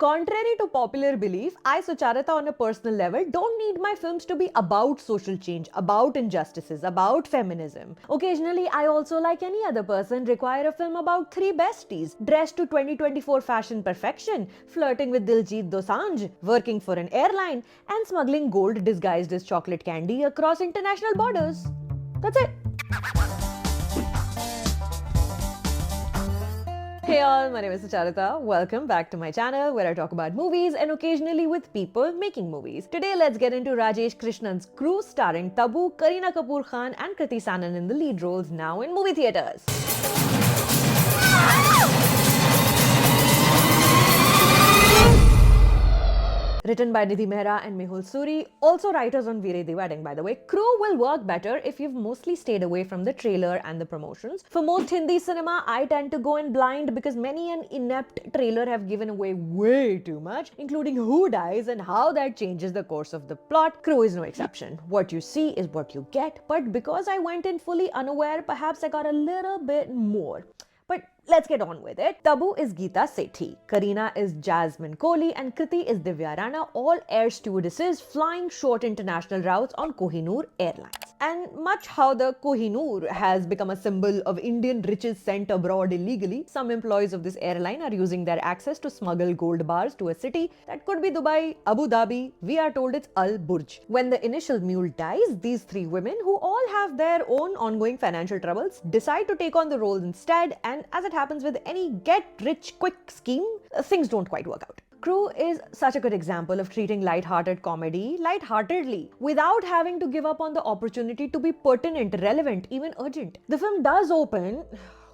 Contrary to popular belief, I, Sucharita, on a personal level, don't need my films to be about social change, about injustices, about feminism. Occasionally, I also, like any other person, require a film about three besties, dressed to 2024 fashion perfection, flirting with Diljit Dosanjh, working for an airline, and smuggling gold disguised as chocolate candy across international borders. That's it. Hey all, my name is Sucharita. Welcome back to my channel where I talk about movies and occasionally with people making movies. Today let's get into Rajesh Krishnan's Crew starring Tabu, Kareena Kapoor Khan and Kriti Sanon in the lead roles now in movie theatres. Written by Nidhi Mehra and Mehul Suri, also writers on Veere the Wedding, by the way. Crew will work better if you've mostly stayed away from the trailer and the promotions. For most Hindi cinema, I tend to go in blind because many an inept trailer have given away way too much, including who dies and how that changes the course of the plot. Crew is no exception. What you see is what you get, but because I went in fully unaware, perhaps I got a little bit more. But let's get on with it. Tabu is Geeta Sethi, Kareena is Jasmine Kohli, and Kriti is Divya Rana, all air stewardesses flying short international routes on Kohinoor Airlines. And much how the Kohinoor has become a symbol of Indian riches sent abroad illegally, some employees of this airline are using their access to smuggle gold bars to a city that could be Dubai, Abu Dhabi. We are told it's Al Burj. When the initial mule dies, these three women, who all have their own ongoing financial troubles, decide to take on the role instead, and as it happens with any get-rich-quick scheme, things don't quite work out. Crew is such a good example of treating light-hearted comedy light-heartedly without having to give up on the opportunity to be pertinent, relevant, even urgent. The film does open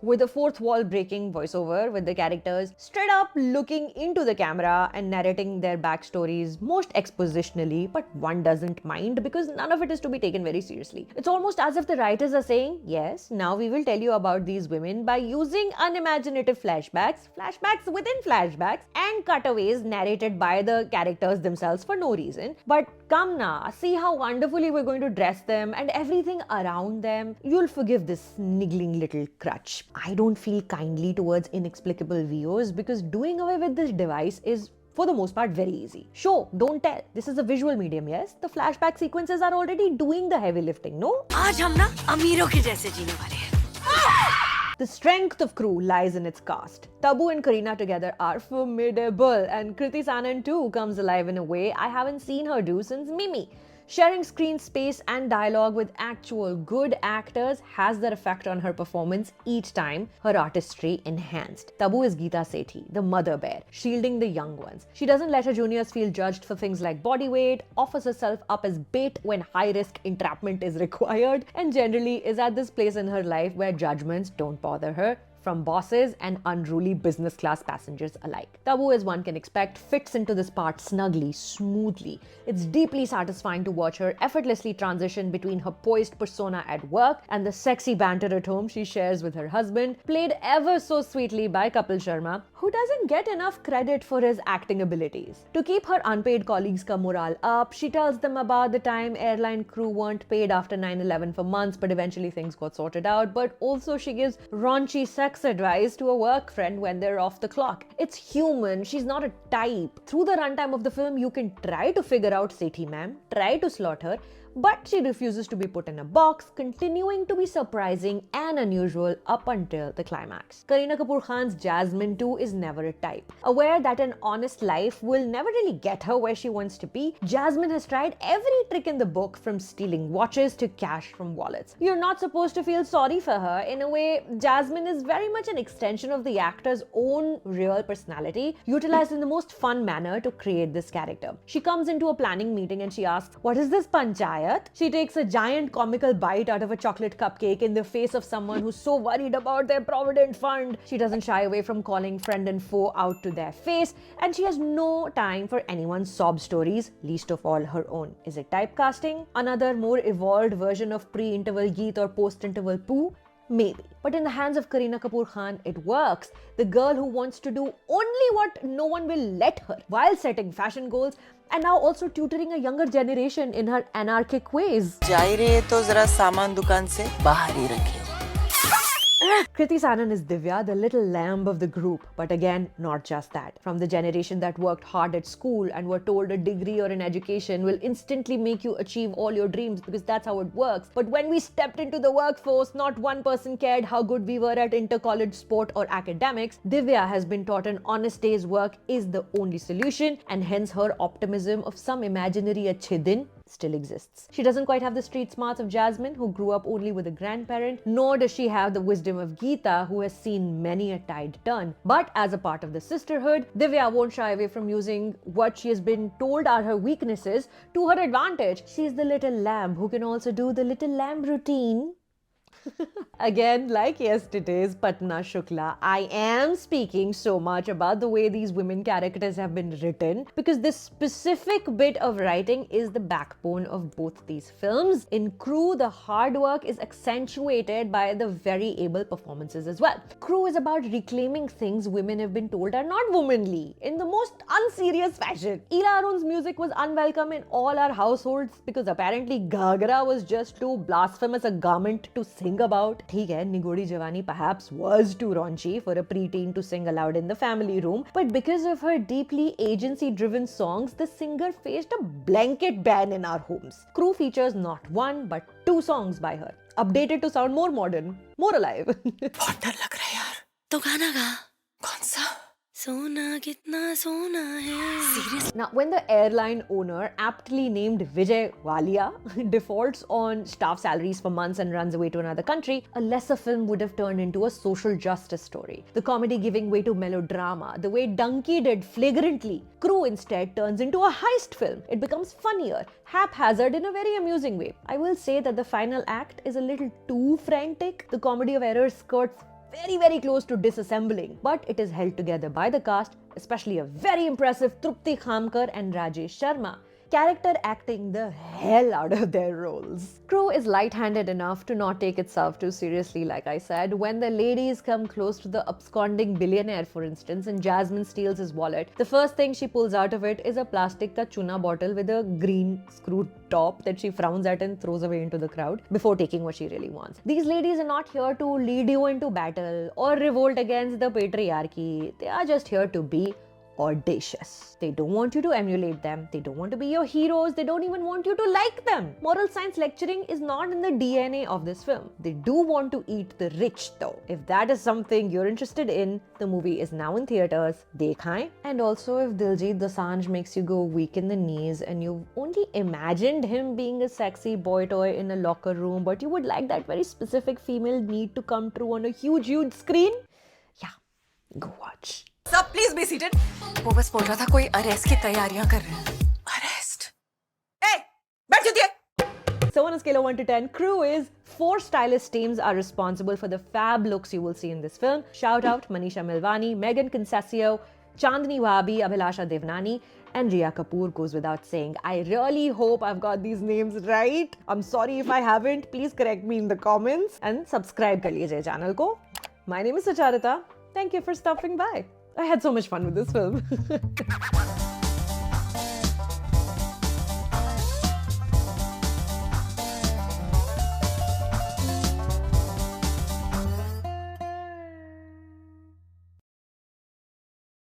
with a fourth wall breaking voiceover with the characters straight up looking into the camera and narrating their backstories most expositionally, but one doesn't mind because none of it is to be taken very seriously. It's almost as if the writers are saying, yes, now we will tell you about these women by using unimaginative flashbacks within flashbacks, and cutaways narrated by the characters themselves for no reason. But come now, see how wonderfully we're going to dress them and everything around them. You'll forgive this niggling little crutch. I don't feel kindly towards inexplicable VOs because doing away with this device is, for the most part, very easy. Show, don't tell. This is a visual medium, yes? The flashback sequences are already doing the heavy lifting, no? आज हम ना अमीरों के जैसे जीने वाले हैं. The strength of Crew lies in its cast. Tabu and Kareena together are formidable, and Kriti Sanon too comes alive in a way I haven't seen her do since Mimi. Sharing screen space and dialogue with actual good actors has their effect on her performance each time, her artistry enhanced. Tabu is Geeta Sethi, the mother bear, shielding the young ones. She doesn't let her juniors feel judged for things like body weight, offers herself up as bait when high-risk entrapment is required, and generally is at this place in her life where judgments don't bother her, from bosses and unruly business class passengers alike. Tabu, as one can expect, fits into this part snugly, smoothly. It's deeply satisfying to watch her effortlessly transition between her poised persona at work and the sexy banter at home she shares with her husband, played ever so sweetly by Kapil Sharma, who doesn't get enough credit for his acting abilities. To keep her unpaid colleagues' morale up, she tells them about the time airline crew weren't paid after 9/11 for months, but eventually things got sorted out. But also she gives raunchy sex advice to a work friend when they're off the clock. It's human, she's not a type. Through the runtime of the film, you can try to figure out Sethi ma'am, try to slot her, but she refuses to be put in a box, continuing to be surprising and unusual up until the climax. Kareena Kapoor Khan's Jasmine too is never a type. Aware that an honest life will never really get her where she wants to be, Jasmine has tried every trick in the book, from stealing watches to cash from wallets. You're not supposed to feel sorry for her. In a way, Jasmine is very much an extension of the actor's own real personality, utilized in the most fun manner to create this character. She comes into a planning meeting and she asks, "What is this panchayat?" She takes a giant comical bite out of a chocolate cupcake in the face of someone who's so worried about their provident fund. She doesn't shy away from calling friend and foe out to their face, and she has no time for anyone's sob stories, least of all her own. Is it typecasting? Another more evolved version of pre-interval Geet or post-interval Pooh? Maybe. But in the hands of Kareena Kapoor Khan, it works. The girl who wants to do only what no one will let her, while setting fashion goals and now also tutoring a younger generation in her anarchic ways. जा ही रहे तो जरा सामान दुकान से बाहर ही रखे. Kriti Sanon is Divya, the little lamb of the group. But again, not just that. From the generation that worked hard at school and were told a degree or an education will instantly make you achieve all your dreams because that's how it works. But when we stepped into the workforce, not one person cared how good we were at inter-college sport or academics. Divya has been taught an honest day's work is the only solution, and hence her optimism of some imaginary achhe din still exists. She doesn't quite have the street smarts of Jasmine, who grew up only with a grandparent, nor does she have the wisdom of Geeta, who has seen many a tide turn. But as a part of the sisterhood, Divya won't shy away from using what she has been told are her weaknesses to her advantage. She's the little lamb who can also do the little lamb routine. Again, like yesterday's Patna Shukla, I am speaking so much about the way these women characters have been written because this specific bit of writing is the backbone of both these films. In Crew, the hard work is accentuated by the very able performances as well. Crew is about reclaiming things women have been told are not womanly in the most unserious fashion. Ila Arun's music was unwelcome in all our households because apparently Ghagra was just too blasphemous a garment to sing about. ठीक है, Nigodi Jawani perhaps was too raunchy for a preteen to sing aloud in the family room, but because of her deeply agency-driven songs, the singer faced a blanket ban in our homes. Crew features not one but two songs by her, updated to sound more modern, more alive. बहुत डर लग रहा है यार. तो गाना गा. कौन सा? सोना कितना सोना है. Seriously? Now, when the airline owner, aptly named Vijay Walia, defaults on staff salaries for months and runs away to another country, a lesser film would have turned into a social justice story. The comedy giving way to melodrama, the way Dunky did flagrantly. Crew instead turns into a heist film. It becomes funnier, haphazard in a very amusing way. I will say that the final act is a little too frantic. The comedy of errors skirts very close to disassembling, but it is held together by the cast, especially a very impressive Trupti Khamkar and Rajesh Sharma, character acting the hell out of their roles. Crew is light-handed enough to not take itself too seriously, like I said. When the ladies come close to the absconding billionaire, for instance, and Jasmine steals his wallet, the first thing she pulls out of it is a plastic ka chuna bottle with a green screw top that she frowns at and throws away into the crowd before taking what she really wants. These ladies are not here to lead you into battle or revolt against the patriarchy. They are just here to be audacious. They don't want you to emulate them. They don't want to be your heroes. They don't even want you to like them. Moral science lecturing is not in the DNA of this film. They do want to eat the rich though. If that is something you're interested in, the movie is now in theaters. Dekhain. And also, if Diljit Dosanjh makes you go weak in the knees and you've only imagined him being a sexy boy toy in a locker room, but you would like that very specific female need to come true on a huge screen, yeah, go watch. Sir, please be seated. वो बस बोल रहा था कोई arrest की तैयारियां कर रहे हैं. अरेस्ट? Hey, बैठ जाइए. So on a scale of 1 to 10, Crew is 4 stylist teams are responsible for the fab looks you will see in this film. Shout out Manisha Milvani, Megan Concessio, Chandni Wabi, Abhilasha Devnani, and Riya Kapoor goes without saying. I really hope I've got these names right. I'm sorry if I haven't. Please correct me in the comments and subscribe kar lijiye channel ko. My name is Sucharita. Thank you for stopping by. I had so much fun with this film.